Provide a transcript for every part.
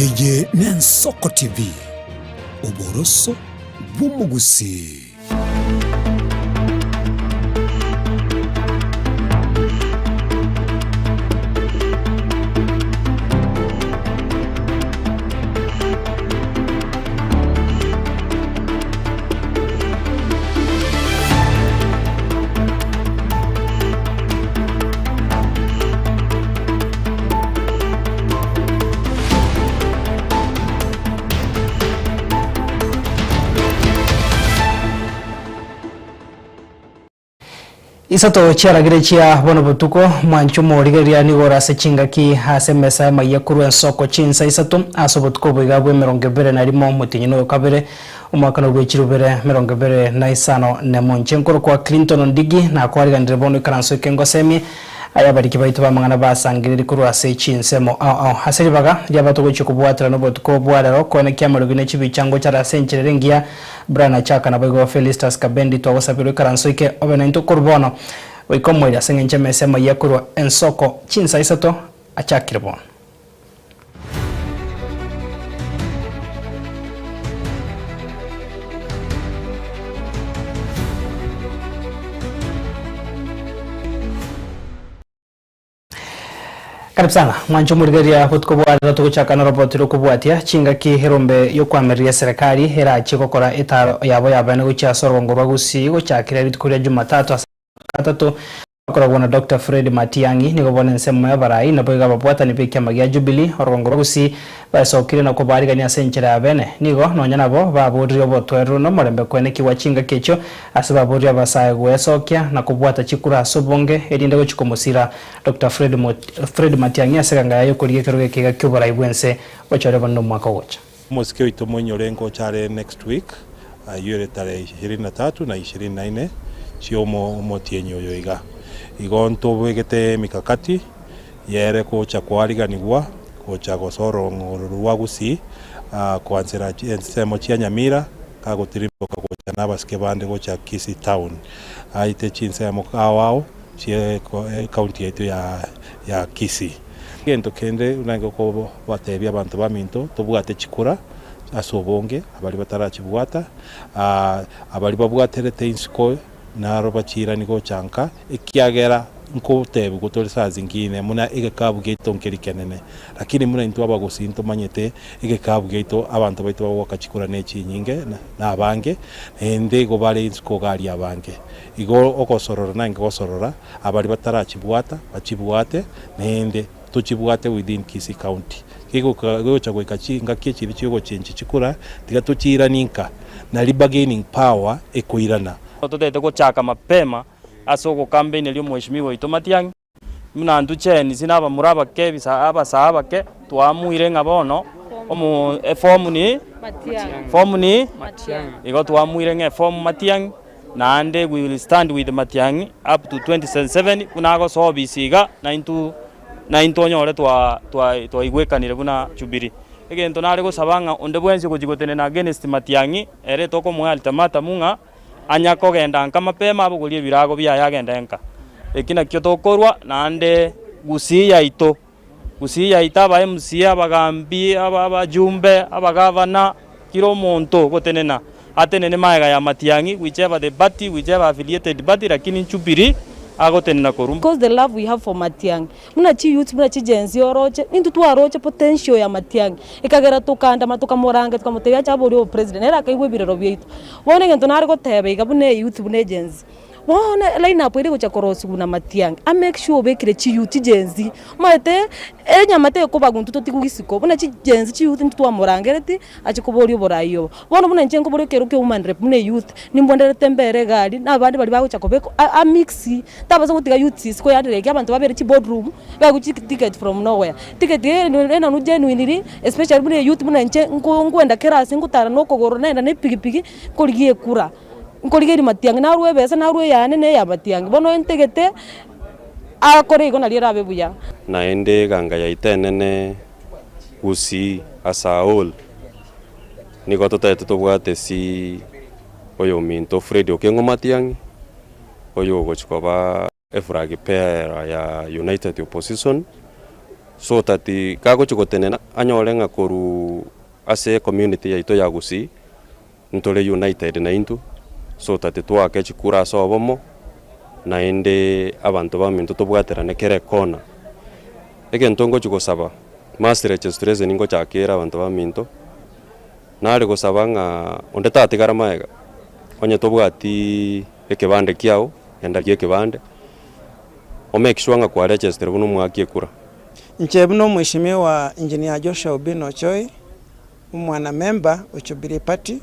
Eje Nensoko TV Uboroso bw'umugusi. Isato chiara grechia bono butuko mwanchumo rigeria nigora sechinga ki hase mesa mayekuru ensoko chinsa isato asobotuko bigabwe 20 na rimo mutinyino kabere umwaka no gwechirubere 20 na isano ne monchenkoro kwa Clinton Ndigi na kwari gandire bono karanso kengo semi ayabariki baitu bamangana basangiriri kuru ase chinsemo haseri baga yabato chukubwatira no botuko bwarero kone kyamurugine chibichango cyara sencherengia brana chaka na bego Felistas Kabendi twagosabiro karanso ke obena into kurbono wikomwira sengenche mesema yakuru ensoko chinsa isato achakirbono. Karibu sana mwancho murigeria hutkobwara tuguchaka na robotiro kubwatia chinga ki herombe yo kwameria serikali hera chikokora itaro yabo yabane gucha sorongo bagusi guchakira ritkuria Jumatatu atatu akoragwana Dr. Fred Matiang'i nigo bone nsemo ya barai na boiga babwata ni pekya magia Jubilee orongo bagusi basokire na kubarigania senchera abene nigo nonya nabo baburiyo botweru no morembe kwene kiwa chinga kecho asababuriya basaye gwesokya na kubwata chikura sobonge edinde go chikomusira Dr. Fred Matiang'i aseganga yayo kuriye keroge kiga kyobara ibwense bachore bando mwaka gocha musikio itomonyo lengo chare next week yure tare 23 na 24 chiomo motienyo yoiga igonto bwegete mikakati yere ko chakwariganigwa ko chagosoro ngorwagusi kwanzira ensemo chia Nyamira kagotirimbo ko nabaske bande ko cha Kisii town aite chinsemo kawao chie county yetu ya Kisii gento kende unango ko batebya abantu baminto tobwate chikura asobonge abali batarachibwata abali babwaterete insko naro bachira niko chanka ikiagera nko tebu gutolisa zingine muna igakabu geto nkerikenene lakini muna into abagusinto manyete igakabu geto abantu baito bakachikura nechi nyinge na abange ende go bale insko gali abange igo okosorora nange gosorora abali batarachibwata bachibwate nende tuchibwate within Kisii county kigo chagwe kachinga kichiri chigo chenchi chikura tiga tuchira ninka na bargaining power ekoirana tutete kuchaka mapema asoko campaign elio mheshimiwa ito Matiang'i muna nducheni sinaba muraba ke bisa abasaba ke twamuire ngabono omu form ni Matiang'i igo twamuire nge form Matiang'i na ande we will stand with Matiang'i up to 2077 kunago so bisiga na into nyore twa igwekanire buna Jubilee egento nare go sabanga onde bwenzi kujigotene na against Matiang'i ere toko mwa ultimata munga anya kogenda nka mapema abugulie birago bya yagenda nka ekina kyo tokorwa nande Gusii yaita ba MC abagambi abajumbe abagavana kiro monto gotenena atenene maega ya Matiang'i whichever the party whichever affiliated party lakini Jubilee agotenena korum because the love we have for Matiang'i muna chi youth muna chi genzi oroche nintu twaroche potential ya Matiang'i ikagera tukanda matuka moranga tukamutebya chabori president era kaigwe birero byeito wone ngento nari gotebe igabune youth bune genzi wone line up iri gocha korosi kuna Matiang'i a make sure bekire chi youth genzi mate enya mate ko baguntu totikugisiko buna chi genzi chi youth ntwa morangereti achikobori borayo wone buna njengo bori kero ke woman rep mune youth nimbondere tembere gali nabandi bali bago chakobeko a mixi tabaza kutiga youth siko yadireke abantu babere chi boardroom baguchi ticket from nowhere ticket ena no genuine especially bune youth buna nche ngwenda kerasi ngutara no kogoro nenda ne pigipigi koligie kura nkoligeri Matiang'i na ruwe besa na ruwe yane ne ya Matiang'i bono entegete akore igona lira bebuya na ende ganga ya itenene Gusii asaol niko totete tobwate si oyo minto Fred Okengo Matiang'i oyo gochikoba efragi pair ya United Opposition so tati kagochi gotenena anyore nga koru ase community yaito ya Gusii ntole united na into so tati twake chikura so bomo na ende abantu baminto tobwaterane kere kona egento ngo chigosaba mass registration ningo chakera abantu baminto nare gosaba nga onde tatigara maega onye tobwati ekebande kiao enda ekebande o make sure nga kwa register buno mwaki ekura Nchebuno mheshimiwa engineer Joshua Obino Choi umwana member ochobire party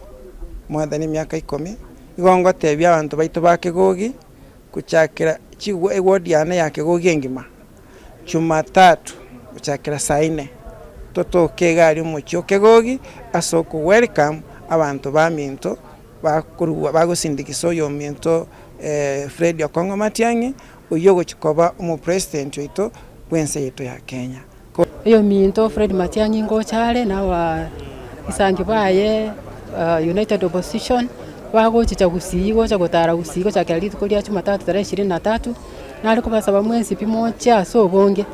mwathani miaka 10 igongo tebya abantu baitu bakegogi kuchakira chigwa eward yana yake gogi engima Jumatatu kuchakira saa 4 totoke gari mucho kegogi asoko welcome abantu baminto bakuruwa bagosindikiso yo minto Fred Okongo Matiang'i uyogo chikoba umu president wetu wense yetu ya Kenya. Iyo minto Fred Matiang'i ngochale na wa isangi baye United Opposition bagochicha Gusii gocha gotara Gusii gocha kali tukolia Jumatatu tarehe 23 na aliko basaba mwensi pimocha so bonge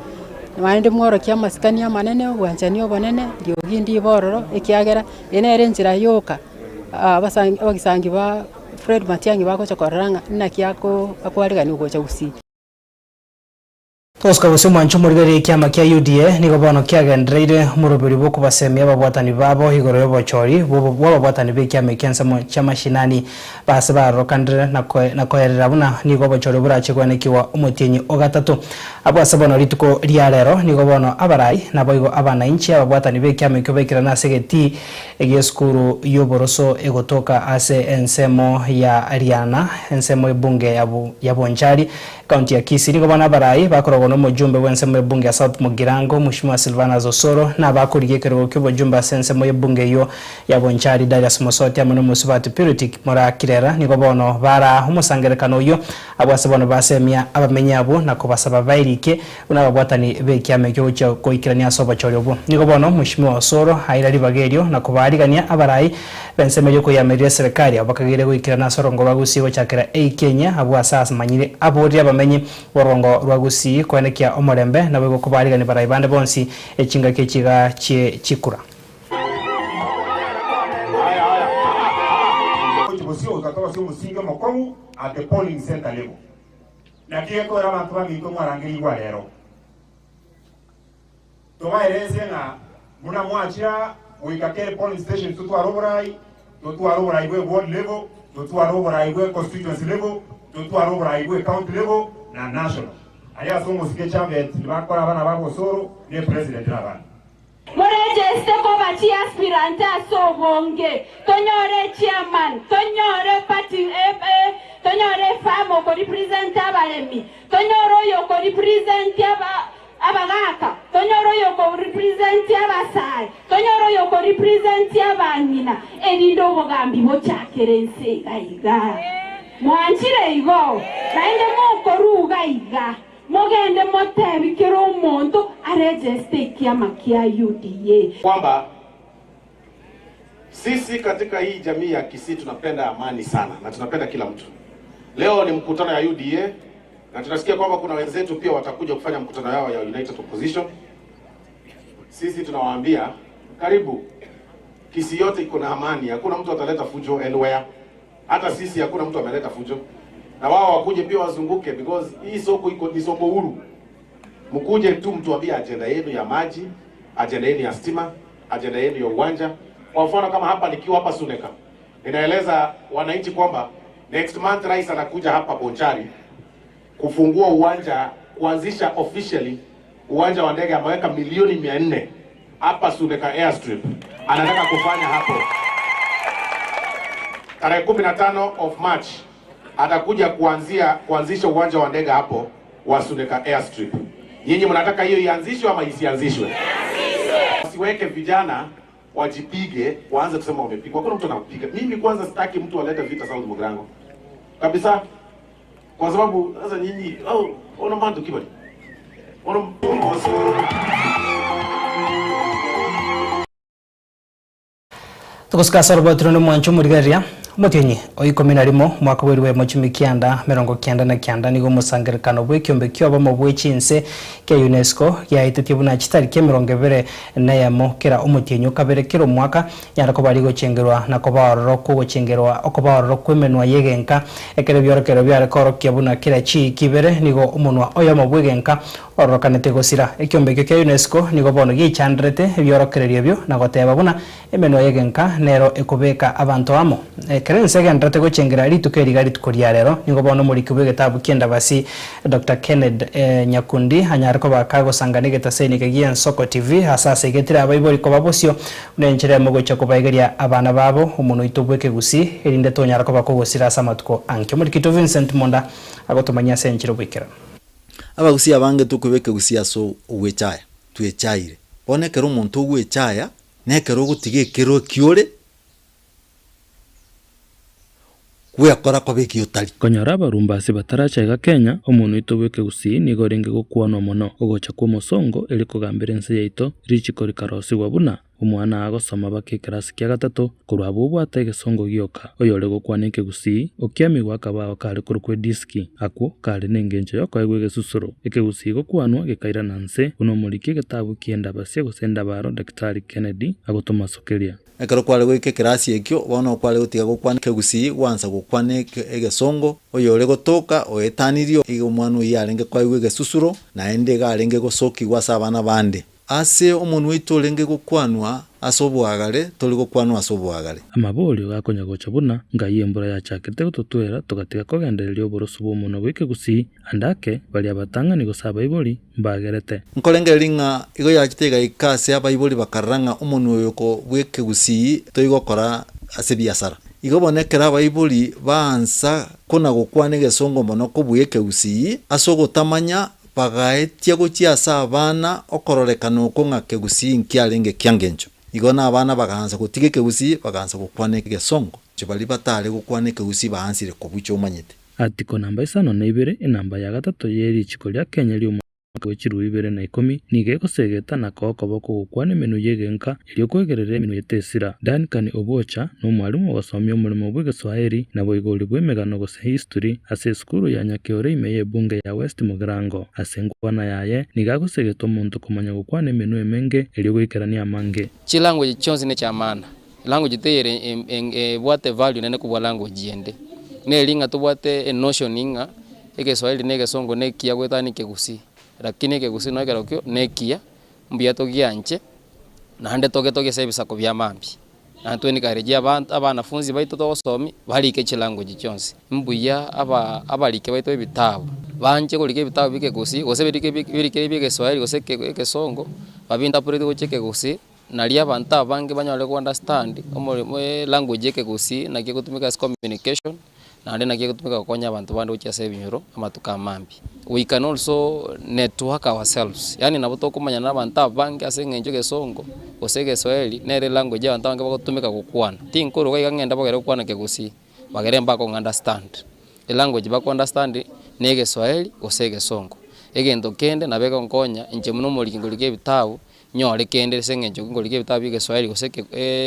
naende mworo kya maskani ya manene wanjanio banene ndio gindi bororo ekiagera enere njira yoka abagisangi ba Fred Matiang'i bagocha koranga na kiako akwariga ni gocha Gusii. Toska busimo anchumurigari kiama kia UDA niko bono kiagendereire murubiri bwo kubasemia babwatani babo igoro yobochori bo babwatani be kiama kiansa cha mashinani base barokandre na koerera buna niko bochori burachigwanekiwa umutinyi ogatatu abwase bono rituko riarero niko bono abarai nabo abana inchi ababwatani be kiama kibekira na segeti egeskuru yoboroso egotoka ase ensemo ya Ariana ensemo ebunge ya Bonchari county ya Kisii niko bono abarai bakoro no mujumbe wense mu bunge ya South Mugirango Mheshimiwa Silvana Zosoro na bakuriye kero kyo bujumbe sense mu bunge yo ya Bonchari Darius Musoti amano musubati purity mora kirera niko bono bara umusangerekano yo abwase bono basemia abamenya abo nako basaba bairike unababwatani be kyame kyo cyo koikirania soba choryobo niko bono Mheshimiwa Zosoro hairari bagerio nako barigania abarai bense meyo ko yameria serikali abakagire koikirana sorongo bagusigo chakira Kenya abwasa asmanyire abori abamenyi borongo rwagusii kwenekia omorembe na bego kubarigani baraibande bonsi echinga kechiga chikura Kutibosio ukatoka sio musinga mokomu at the polling center level. Na kieko era bantu bamito mwarangiri gwa lero. Tobaereze na muna mwachira uikakere polling station tutu aroborai we ward level, tutu aroborai we constituency level, tutu aroborai we county level na national. Aya somo sike chavet bakora abana babo soro ne president abana Morejeste ko bachi aspirant so bonge tonyore chairman tonyore party tonyore famo ko represent abalemi tonyoro yo ko represent abagaka tonyoro yo ko represent abasai tonyoro yo ko represent abanyina erindo bogambi bo chakerense gaiga mwanchire igo naende mo koruga iga mogende motebi kero monto arejeste kiama kia UDA kwamba sisi katika hii jamii ya Kisii tunapenda amani sana na tunapenda kila mtu. Leo ni mkutano ya UDA na tunasikia kwamba kuna wenzetu pia watakuja kufanya mkutano yao ya United Opposition. Sisi tunawaambia karibu. Kisii yote iko na amani, hakuna mtu ataleta fujo anywhere. Hata sisi hakuna mtu ameleta fujo. Na wao wakuje pia wazunguke because hii soko iko ni soko huru. Mkuje tu mtuambie agenda yenu ya maji, agenda yenu ya stima, agenda yenu ya uwanja. Kwa mfano kama hapa nikiwa hapa Suneka, ninaeleza wananchi kwamba next month rais anakuja hapa Bonchari kufungua uwanja, kuanzisha officially uwanja wa ndege, ameweka milioni 400 hapa Suneka Airstrip. Anataka kufanya hapo. Tarehe 15 of March atakuja kuanzisha uwanja wa ndege hapo wa Suneka Airstrip. Nyinyi mnataka hiyo ianzishwe ama isianzishwe? Siweke vijana wajipige waanze kusema wamepigwa. Hakuna mtu anapiga. Mimi kwanza sitaki mtu alete vita South Mugirango. Kabisa. Kwa sababu sasa nyinyi ona mando kibali. Ona Tukuska sarbo trono mwancho murigaria Mutinyi oikumi na rimo mwaka weriwe mochumi kianda 99 nigo musangirikano bw'ikiombe kyoba mu bw'ichinse kya UNESCO yaitetie buna chitariki 24 kera umutinyi kabere kiro mwaka yara ko bari gochengerwa na ko baroro ko gochengerwa okubaroro kwemenwa yegenka ekere byorokero byare korokia buna kira chi kibere nigo umunwa oyo mu bwegenka orokanete gosira ekiombe kya UNESCO nigo bono gichandrete byorokererio byo na goteba buna emenwa yegenka nero ekubeka abantu amo kerense gendrete gochengera ritukeri gari tukoria rero nigo bono muri kubwe gitabu kienda basi Dr. Kenneth Nyakundi hanyariko bakago sangane getaseni kegia Nsoko TV hasase getira abayibori ko babosio unenjere mu gocha kubaigeria abana babo umuntu itubweke gusi erinde tonyarako bakogosira samatuko anke muri kito Vincent Monda agotomanya senjiro bwikera abagusi abange tukubeke gusi so uwechaya tuechaire bonekero umuntu uwechaya nekero gutige kero kiore kwekora kobeki utali konyara barumbasi batarachega Kenya omuntu itobweke gusi nigo renge gukwana mono ogocha kwa musongo eri kugambira ense yaito richiko rikarosi wabuna umwana agosoma bake class kya gatatu kurabo bwata igesongo gyoka oyole gukwanike gusi okiami gwakabao kale kurukwe diski akwo kale nengenje yoko egwege susuro ekegusi gokwanwa gekaira nanse uno muliki getabu kienda basie gusenda baro Dr. Kennedy agotoma sokeria ekero kwale gwike class ekyo bono kwale gutiga gukwanike gusi wanza gukwanike egesongo oyole gotoka oetanirio igo mwana uyarenge kwa egwege susuro na ende garenge gosoki gwasa abana bande ase omuntu witolenge gukwanwa asobwagare toli gukwanwa asobwagare amaboli gakonya gocha buna ngayembura ya chakete gutotwera tugatiga kogendererio boroso bomuno gwike gusi andake bali abatanga ni gosaba iboli mbagerete nkolenge ringa igo yakitega ikase abayiboli bakaranga omuntu oyoko gwike gusi toigokora ase biasara igo bonekera abayiboli bansa kona gukwana gesongo mono kubwike gusi asogotamanya bagaetia gochiasa abana okororekana okonga kegusi nkiarenge kyangencho igona abana bagaanza gutige kegusi bagaanza gukwana gesongo chibali batale gukwana kegusi baansire kubucho manyete atiko namba isano na ibere enamba ya gatatu yeri chikolia Kenya lyo wechiru ibere na 10 nige kosegeta na koko boko gukwana menu yegenka ilyo kwegerere menu yetesira Duncan Obocha no mwalimu wasomya umurimo bw'Igiswahili na boigoli bw'emegano gose history ase skuru ya Nyakeore imeye bunge ya West Mugirango asengwana yaye niga kosegeta omuntu kumanya gukwana menu emenge ilyo gwikerania amange chilanguage chonse ne chamana language tere bwate value nene kubwa language yende ne linga tubwate notion inga Igiswahili ne Gesongo ne kia gwetani kegusi lakini kegusi no kerokyo nekia mbia togianche na hande toge sebisa ko byamambi na tweni karejia abanafunzi baito tosomi balike chilanguage chonse mbuya abalike baito ibitabo banje kolike ibitabo bike gusi gose birike bike Swahili gose Kesongo babinda purete gocheke gusi nali abantu abange banyale ku understand language ke gusi na kigutumika as communication na ndena kigutumika konya abantu bande ucha binyoro amatuka mambi. We can also network ourselves yani nabuto kumanya n'abantu abange asengenjo Kesongo gose Kiswahili nere language abantu abange bagotumika gukwana tinkuru ga ngenda bagere gukwana ke gusi bagere mbako understand language bako understand ne Kiswahili gose Kesongo egendo kende na bega nkonya inje muno muri kingulike bitabu nyore kende sengenjo kingulike bitabu Kiswahili gose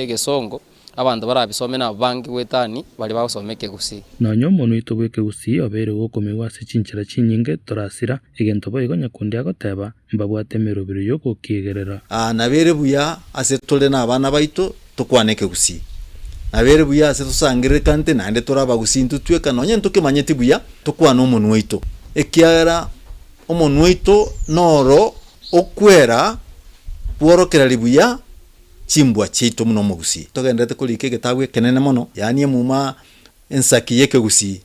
Kesongo abantu barabisome na banki wetani bali basomeke gusi nonyo muntu itobweke gusi obere gokomewa se chinchira chinyinge torasira egento boigo Nyakundi agoteba mbabwate merobiro yoko kigerera nabere buya ase tole na abana baito tukwaneke gusi nabere buya ase tusangire kante nande toraba gusi ntutweka nonye ntukimanyeti buya tukwana omuntu waito ekiara omuntu waito noro okwera bworokera libuya chimbwa chito muno mugusi togendete kulike getabu kenene mono yani muma ensaki yeke gusi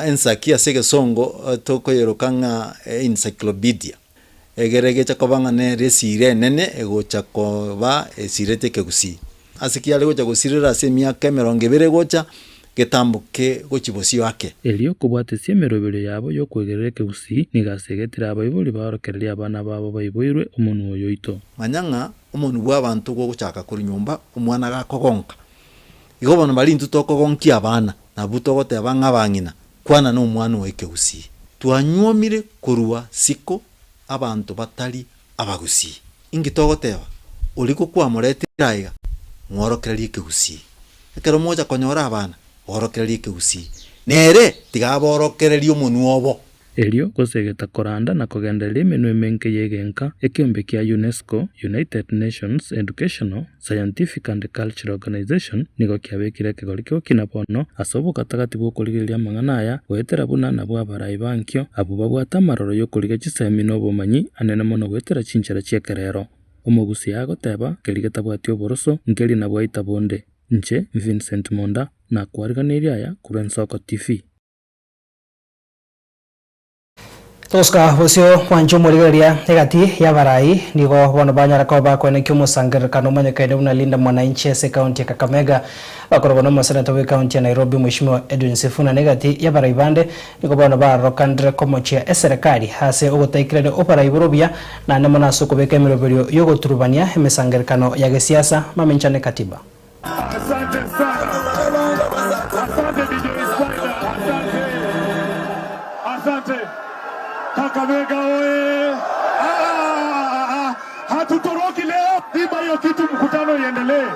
ensaki ase Gesongo tokoyerokanga encyclopedia egerege chakobanga ne resire nene ego chakoba esirete ke gusi asikia lego chagosirira ase miaka 20 gocha getambuke gochibosi wake elio kubwate siemerobero yabo yo kwegereke gusi nigasegetira abayiboli barokereria abana babo bayiboirwe omuntu oyoito manyanga omuntu bw'abantu go guchaka kuri nyumba umwana gakogonka igo bono bali ntutokogonki abana na butogote abanga bangina kwana no umwana weke gusi twanyomire kurwa siko abantu batali abagusi ingitogoteba uliko kwa muretira iga ngorokererie ke gusi ekero moja konyora abana borokererie Kĩgũsii nere tigaborokererie omonwa obo Elio gosegeta koranda na kugenderia emeno emenke yegenka ekiombe kia UNESCO United Nations Educational, Scientific and Cultural Organization nigo kiabekire kigori kio kina bono asobo gatagati bw'okorigereria amang'ana aya gwetera buna nabwo abarai bankio abo babwata amaroro y'okoriga chisemi n'obumanyi anene mono gwetera chinchera chiekerero Omogusi agoteba kerigeta bwati oboroso nkeri na bwaita bonde nche Vincent Monda na kwariganiria aya kuri Ensoko TV. Toska hosio Mwancho murigeria egati ya barai nigo bono banyara ko bakwene kyumusangera kanumanya kaide unalinda mwananchi ese county ya Kakamega bakorogono masenata we county ya Nairobi Mheshimiwa Edwin Sifuna negati ya barai bande nigo bono barokandre komochia eserikali hase ogotaikirede opara iburubia na nemona sokobeka emiroberio yogoturubania emesangerkano ya gesiasa mamenchane katiba. Asante sana. Asante DJ Spider. Asante. Kakamega oye. Hatutoroki leo. Zima hiyo kitu mkutano iendelee.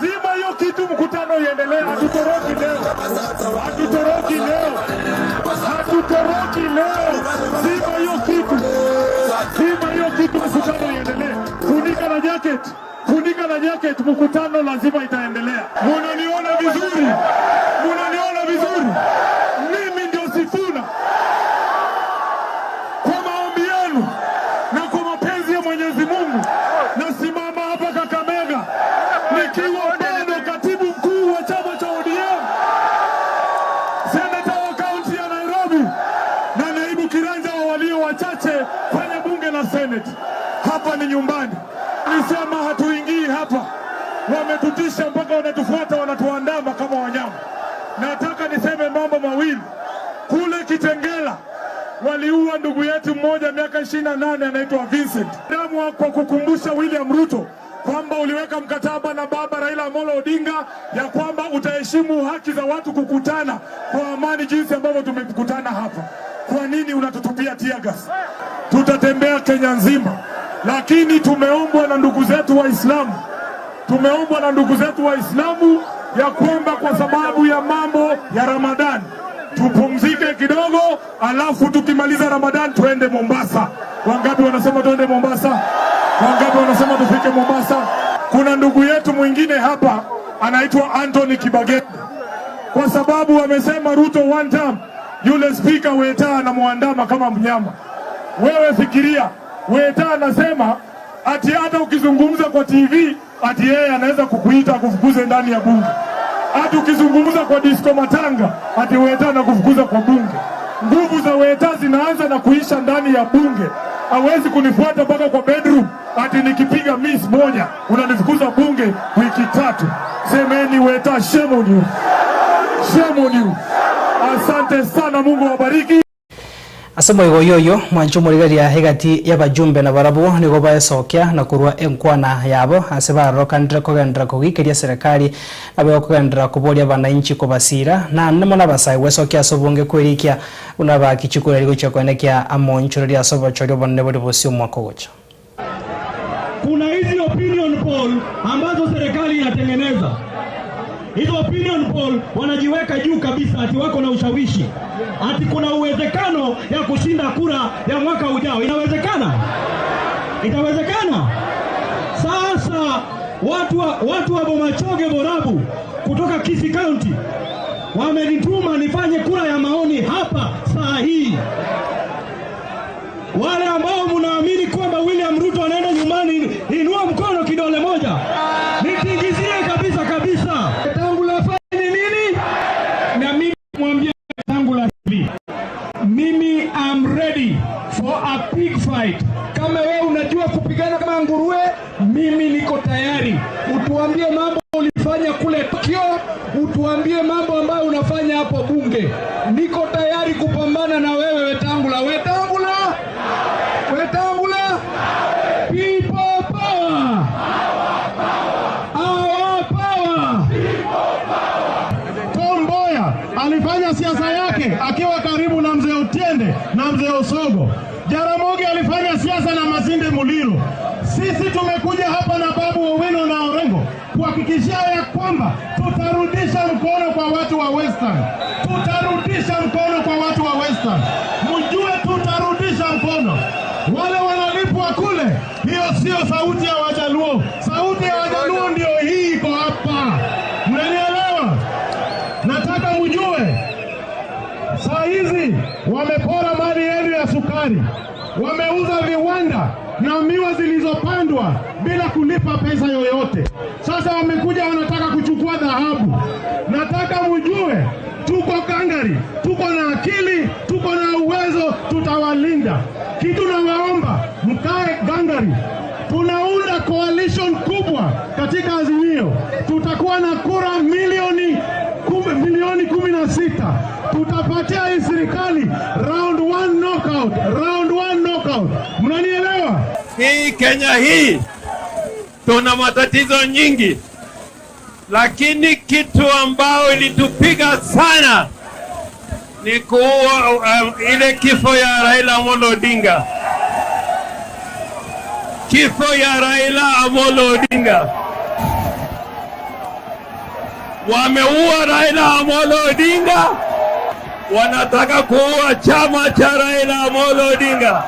Zima hiyo kitu mkutano iendelee. Hatutoroki leo. Hatutoroki leo. Hatutoroki leo. Zima hiyo kitu. Zima hiyo kitu mkutano iendelee. Funika na jacket. Funika na jacket, mkutano lazima itaendelea. Munaniona vizuri? Munaniona vizuri? Mimi ndio Sifuna. Kwa maombi yenu na kwa mapenzi ya Mwenyezi Mungu nasimama hapa Kakamega nikiwa bado katibu mkuu wa chama cha ODM, seneta wa kaunti ya Nairobi na naibu kiranja wa walio wachache kwenye bunge la Senate. Hapa ni nyumbani. Nisema hatuingii hapa. Wametutisha mpaka wanatufuata, wanatuandama kama wanyama. Nataka niseme mambo mawili. Kule Kitengela waliua ndugu yetu mmoja miaka 28 anaitwa Vincent. Damu kwa kukumbusha William Ruto kwamba uliweka mkataba na baba Raila Amolo Odinga ya kwamba utaheshimu haki za watu kukutana kwa amani jinsi ambavyo tumekutana hapa. Kwa nini unatutupia tear gas? Tutatembea Kenya nzima. Lakini tumeombwa na ndugu zetu Waislamu. Tumeombwa na ndugu zetu Waislamu ya kwamba kwa sababu ya mambo ya Ramadhan tupumzike kidogo, alafu tukimaliza Ramadhan tuende Mombasa. Wangapi wanasema tuende Mombasa? Wangapi wanasema tufike Mombasa? Kuna ndugu yetu mwingine hapa anaitwa Anthony Kibagende. Kwa sababu wamesema Ruto one time, yule speaker Weta anamuandama kama mnyama. Wewe fikiria, Weta anasema ati hata ukizungumza kwa TV ati yeye anaweza kukuita kufukuze ndani ya bunge. Ati ukizungumza kwa disco matanga ati Weta anakufukuza kwa bunge. Nguvu za Weta zinaanza na kuisha ndani ya bunge. Hawezi kunifuata mpaka kwa bedroom ati nikipiga miss moja unanifukuza bunge wiki 3. Semeni Weta, shame on you. Shame on you. Asante sana, Mungu awabariki. Asemo yoyo Mwancho murigeria hegati y'abajumbe na barabu nigo baesokya na kurwa enkwana yabo aseba rokandra kogendra kugikeria serikali abe kogendra kuboria bananchi kubasira na nemo nabasai wesokya sobonge kwerikia unaba kichukura ligo chakwenekia amoncho ria sobo chorio bonne bodi bosio mwakogocha. Kuna hizi opinion poll ambazo serikali inatengeneza. Hizo opinion poll wanajiweka juu kabisa ati wako na ushawishi. Ati kuna uwezekano ya kushinda kura ya mwaka ujao. Inawezekana? Itawezekana? Sasa watu wa Bomachoge Borabu kutoka Kisii County wamenituma nifanye kura ya maoni hapa saa hii. Wale ambao mnaamini kwamba William Ruto anaenda nyumbani, inua mkono kidole moja. Nitingizie kabisa kabisa. Wetangula fanye nini? Na mimi mwambie Wetangula hivi. Mimi am ready for a big fight. Kama wewe unajua kupigana kama nguruwe, mimi niko tayari. Utuambie mambo ulifanya kule Tokyo, utuambie mambo ambayo unafanya hapo bunge. Niko tayari kupambana na wewe Wetangula. Wetangula! Wetangula! People power! Our power! Tom Mboya alifanya siasa yake akiwa karibu na mzee Otiende na mzee Osogo. Jaramogi alifanya siasa na Masinde Muliro. Sisi tumekuja hapa na Babu Owino na Orengo kwa kuhakikishia ya kwamba tutarudisha mkono kwa watu wa Western. Tutarudisha mkono kwa watu wa Western. Mjue tutarudisha mkono. Wale wanalipwa kule, hiyo sio sauti ya Wajaluo. Sauti ya Wajaluo ndio hii iko hapa. Mnanielewa? Nataka mjue saa hizi wamepora mali yenu ya sukari, wameuza viwanda na miwa zilizopandwa bila kulipa pesa yoyote. Sasa wamekuja wanataka kuchukua dhahabu. Nataka mjue tuko gangari, tuko na akili, tuko na uwezo, tutawalinda. Kitu nawaomba mkae gangari. Tunaunda coalition kubwa katika Azimio. Tutakuwa na kura milioni 16. Tutapatia hii serikali round 1 knockout, round 1 knockout. Mnanielewa? Hii Kenya hii tuna matatizo nyingi, lakini kitu ambao ilitupiga sana ni ile kifo ya Raila Amolo Odinga. Kifo ya Raila Amolo Odinga. Wameua Raila Amolo Odinga, wanataka kuua chama cha Raila Amolo Odinga.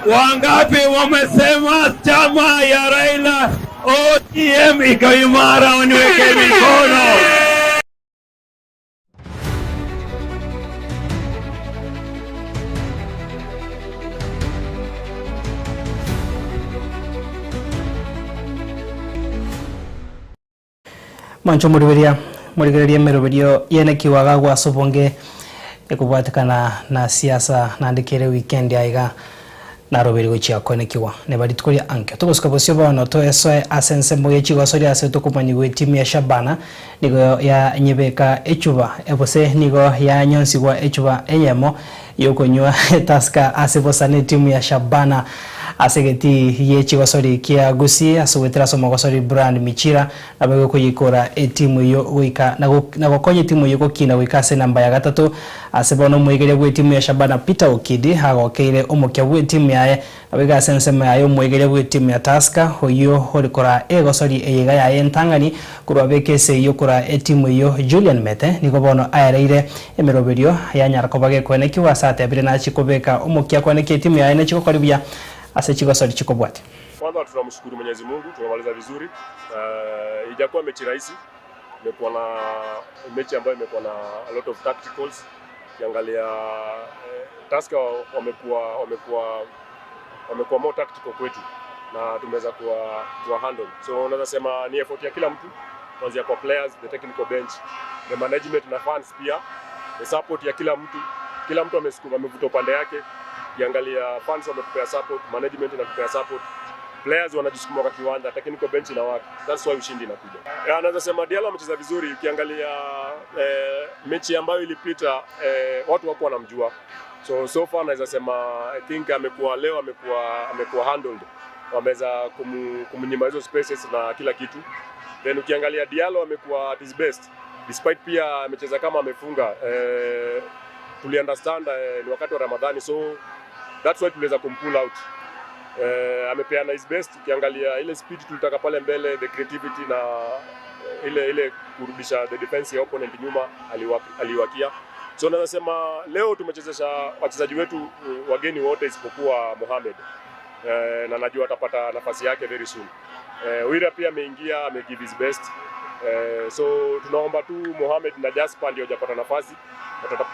Wangapi wamesema chama ya Raila ODM iko imara, waniweke mikono. Mancho murigereria meroberio yene kiwaga gwa sobonge ekubwatikana na siasa nandikire weekend aiga na roberi gochia konekiwa ne bari tukoria anke tugosuka bosio bano to eso asense moye chigosori ase tukumanyi gwe timu ya Shabana nigo ya nyebeka echuba ebose nigo ya nyonsi gwa echuba enyemo yokonywa taska ase bosane timu ya Shabana asegeti ye chigosori kia gusi asugwetera somo gosori brand michira nabego kuyikora timu yo wika na gokonye timu yo kokina wikase namba ya gatatu asebono mwegere gwe timu ya Shabana Peter Okidi hagokeire omokya gwe timu yae abega sensema yayo mwegere gwe timu ya Taska hoyo horikora egosori eyega ya entangani kurwabekese yokora timu yo Julian Mete niko bono ayereire emeroberio ya nyarakobage kweneki wasate abire na chikobeka omokya kweneki timu yae na chikokoribia ase chigosori chikobwate. Kwanza tunamshukuru Mwenyezi Mungu, tumemaliza vizuri. Ijakuwa mechi rahisi. Imekuwa na mechi ambayo imekuwa na a lot of tacticals. Kiangalia Taska wamekuwa more tactical kwetu na tumeweza kuwa handle. So unaweza sema ni effort ya kila mtu, kuanzia kwa players, the technical bench, the management na fans pia. The support ya kila mtu. Kila mtu amevuta upande yake. Kiangalia fans wametupea support, management inatupea support, players wanajisukuma kwa kiwanja, technical bench na work. That's why ushindi inakuja. Naweza sema Diallo amecheza vizuri. Ukiangalia mechi ambayo ilipita watu wako wanamjua. So far naweza sema I think amekuwa handled. Wameweza kumnyima hizo spaces na kila kitu. Then ukiangalia Diallo amekuwa at his best. Despite pia amecheza kama amefunga. Tuli understand ni wakati wa Ramadhani, so that's why tuliweza kumpull out. Amepeana his best. Ukiangalia ile speed tulitaka pale mbele, the creativity na ile kurudisha the defense ya opponent nyuma aliwakia. So naweza sema leo tumechezesha wachezaji wetu wageni wote isipokuwa Mohamed. Na najua atapata nafasi yake very soon. Wira pia ameingia, amegive his best. So tunaomba tu Mohamed na Jasper ndio hajapata nafasi,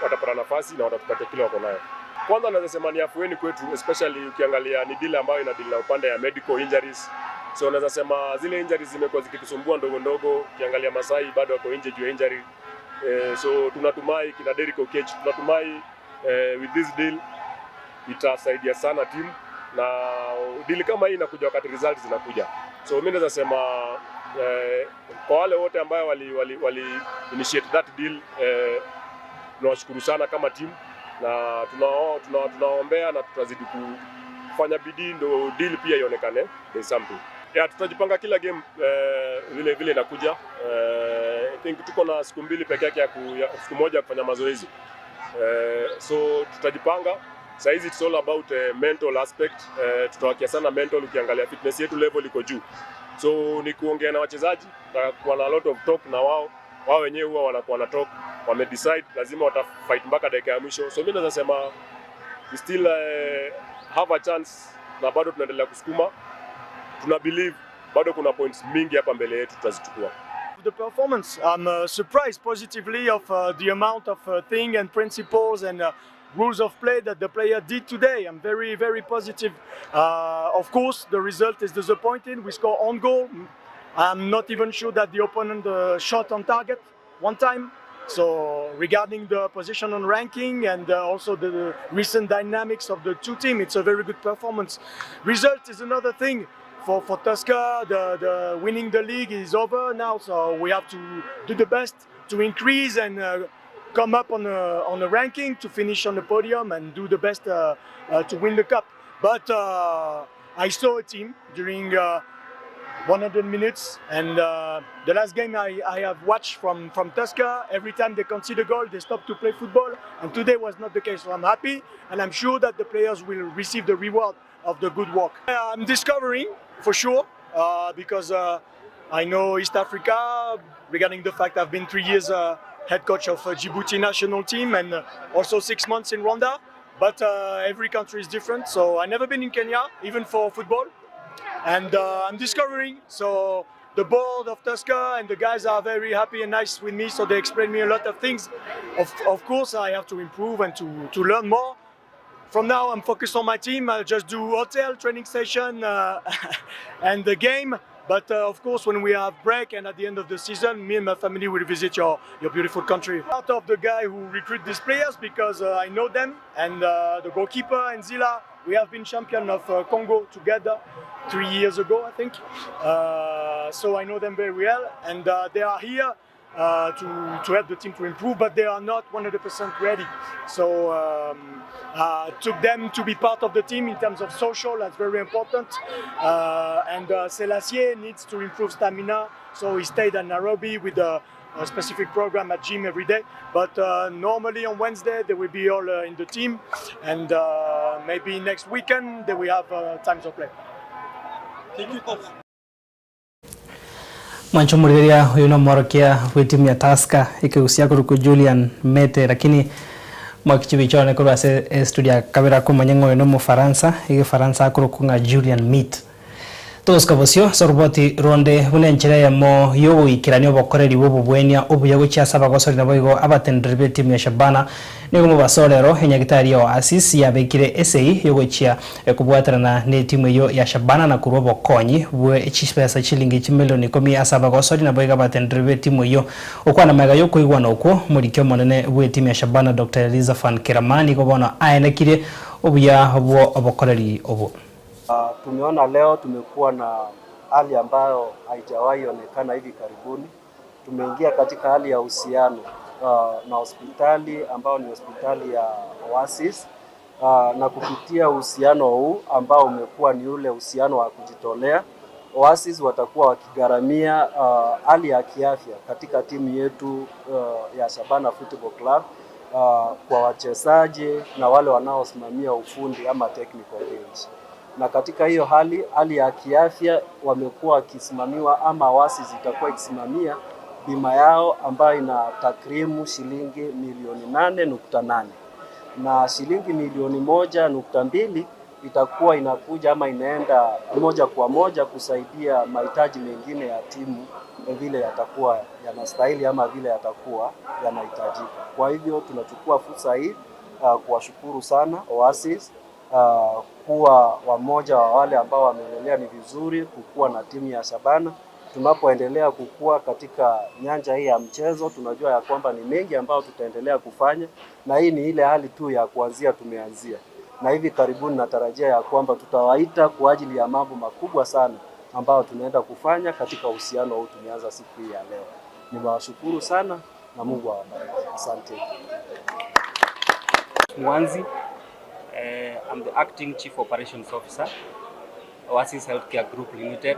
watapata nafasi na watatupatia kile wako nayo. Kwanza naweza sema ni afueni kwetu, especially ukiangalia ni deal ambayo ina deal na upande ya medical injuries. So naweza sema zile injuries zimekuwa zikitusumbua ndogo. Ukiangalia Masai bado wako nje juu ya injury. So tunatumai kina Derrick Okech, tunatumai with this deal itasaidia sana team, na deal kama hii inakuja wakati results zinakuja. So mimi naweza sema kwa wale wote ambao wali initiate that deal, tunawashukuru sana kama team, na tunaombea na tutazidi kufanya bidii ndo deal pia ionekane there's something. Tutajipanga kila game vile inakuja. I think tuko na siku mbili pekee yake siku moja kufanya mazoezi. So tutajipanga. Saizi it's all about mental aspect. Tutawakia sana mental. Ukiangalia fitness yetu level iko juu. So ni kuongea na wachezaji, tutakuwa na lot of talk na wao wenyewe huwa wanakuwa na talk, wamedecide lazima watafight mpaka dakika ya mwisho. So mimi naweza sema we still have a chance na bado tunaendelea kusukuma. Tuna believe bado kuna points mingi hapa mbele yetu tutazichukua. The performance, I'm surprised positively of the amount of thing and principles and rules of play that the player did today. I'm very, very positive. Of course, the result is disappointing. We score on goal. I'm not even sure that the opponent shot on target one time. So regarding the position on ranking and also the recent dynamics of the two teams, it's a very good performance. Result is another thing. For Tusker, the winning the league is over now, so we have to do the best to increase and come up on a ranking to finish on the podium and do the best to win the cup. But I saw a team during 100 minutes, and the last game I have watched from Tusker, every time they concede a goal, they stop to play football, and today was not the case. So I'm happy, and I'm sure that the players will receive the reward of the good work. I'm discovering, for sure, because I know East Africa, regarding the fact I've been 3 years head coach of Djibouti national team and also 6 months in Rwanda, but every country is different, so I've never been in Kenya, even for football, and I'm discovering, so the board of Tusker and the guys are very happy and nice with me, so they explain me a lot of things. Of course, I have to improve and to learn more. From now, I'm focused on my team. I'll just do hotel, training session, and the game. But of course, when we have break and at the end of the season, me and my family will visit your beautiful country. Part of the guy who recruit these players because I know them, and the goalkeeper and Zila, we have been champion of Congo together 3 years ago, I think. So I know them very well, and they are here to help the team to improve, but they are not 100% ready. So took them to be part of the team in terms of social, that's very important. And Selassie needs to improve stamina, so he stayed in Nairobi with a specific program at gym every day. But normally on Wednesday they will be all in the team, and maybe next weekend they will have times of play. Thank you, coach. Mwancho muriria huyu no morokia wa timu ya Tusker ikihusia kuruku Julian Mete, lakini mwakichibichone kurwa se studia kabira kumanyengo no mu Faransa ige Faransa kuruku nga Julian Mete. Toska bosio sorboti ronde bunenchera ya mo yogo ikirani obokoreri bobubwenia obuyago cyasaba gosori na boigo abatendrebe timu ya Shabana nigo mu basolero enyagitari yo Asis yabekire essay yogo cia kubwatarana ne timu yo ya Shabana na kurobo konyi bwe echipesa chilingi chimilioni 10 asaba gosori na boigo abatendrebe timu yo okwana mega yo kuigwa noko muri kyo monene bwe timu ya Shabana Dr. Eliza Van Kiramani go bona ayenekire obuya obwo obokoreri obo. Tumeona leo tumekuwa na hali ambayo haijawahi onekana hivi karibuni. Tumeingia katika hali ya uhusiano na hospitali ambao ni hospitali ya Oasis, na kupitia uhusiano huu ambao umekuwa ni ule uhusiano wa kujitolea, Oasis watakuwa wakigharamia hali ya kiafya katika timu yetu ya Shabana Football Club, kwa wachezaji na wale wanaosimamia ufundi ama technical bench. Na katika hiyo hali ya kiafya wamekuwa wakisimamiwa ama Oasis itakuwa ikisimamia bima yao ambayo ina takrimu shilingi milioni 8.8, na shilingi milioni 1.2 itakuwa inakuja ama inaenda moja kwa moja kusaidia mahitaji mengine ya timu vile yatakuwa yanastahili ama vile yatakuwa yanahitajika. Kwa hivyo tunachukua fursa hii kuwashukuru sana Oasis kuwa wamoja wa wale ambao wamelelea ni vizuri kukua na timu ya Shabana. Tunapoendelea kukua katika nyanja hii ya mchezo, tunajua ya kwamba ni mengi ambao tutaendelea kufanya, na hii ni ile hali tu ya kuanzia tumeanzia. Na hivi karibuni natarajia ya kwamba tutawaita kwa ajili ya mambo makubwa sana ambao tunaenda kufanya katika uhusiano huu tumeanza siku hii ya leo. Nimewashukuru sana na Mungu awabariki. Asante. Mwanzi, I'm the acting Chief Operations Officer, Oasis Healthcare Group Limited,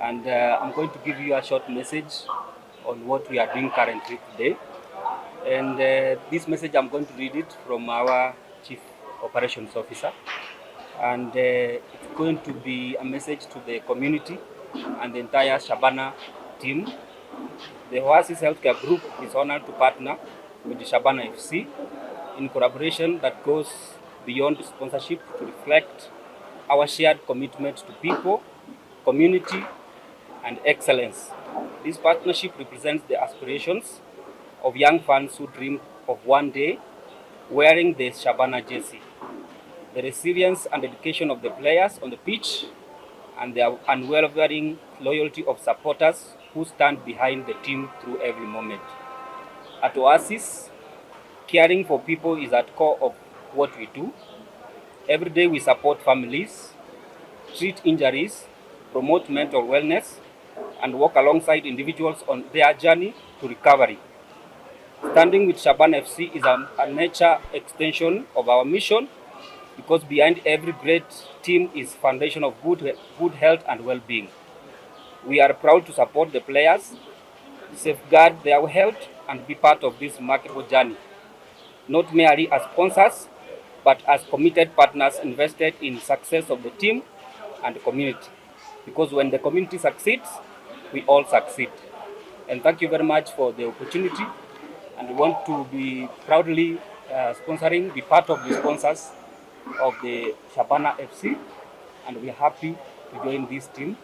and I'm going to give you a short message on what we are doing currently today. And this message, I'm going to read it from our Chief Operations Officer, and it's going to be a message to the community and the entire Shabana team. The Oasis Healthcare Group is honored to partner with the Shabana FC in collaboration that goes beyond sponsorship to reflect our shared commitment to people, community, and excellence. This partnership represents the aspirations of young fans who dream of one day wearing the Shabana jersey, the resilience and dedication of the players on the pitch, and the unwavering loyalty of supporters who stand behind the team through every moment. At Oasis, caring for people is at the core of what we do. Every day we support families, treat injuries, promote mental wellness, and work alongside individuals on their journey to recovery. Standing with Shabana FC is a nature extension of our mission, because behind every great team is foundation of good health and well-being. We are proud to support the players, safeguard their health, and be part of this remarkable journey, not merely as sponsors, but as committed partners invested in success of the team and the community. Because when the community succeeds, we all succeed. And thank you very much for the opportunity. And we want to be proudly be part of the sponsors of the Shabana FC, and we are happy to join this team.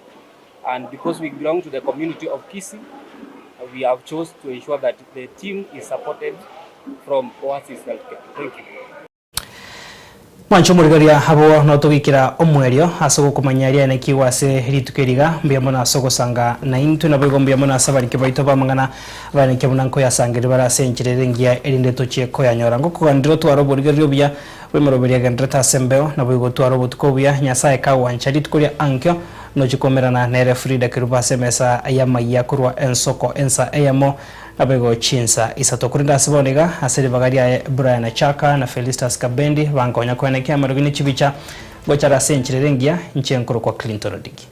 And because we belong to the community of Kisii, we have chosen to ensure that the team is supported from Oasis Healthcare. Thank you. Mwancho murigaria habo no tugikira omwerio asogo kumanyaria ne kiwase ritukeriga mbiyamona asogo sanga na intu na bego mbiyamona sabari kibaito bamangana bane kebunanko yasangire barasenjire ngia erinde tochie ko yanyora ngo kugandiro twaro burigario bya wemeroberia gandreta sembeo na bego twaro butkobya nyasaye ka wanchari tukoria ankyo no chikomerana na referee da kirubase mesa ayamaya kurwa ensoko ensa ayamo abego chinsa isatokurinda sibonega asiri bagaria Brian Chaka na Felistas Kabendi bankonya kwenekea marugini chibicha gochara senchire rengia nchenkuru kwa Clinton Odigi.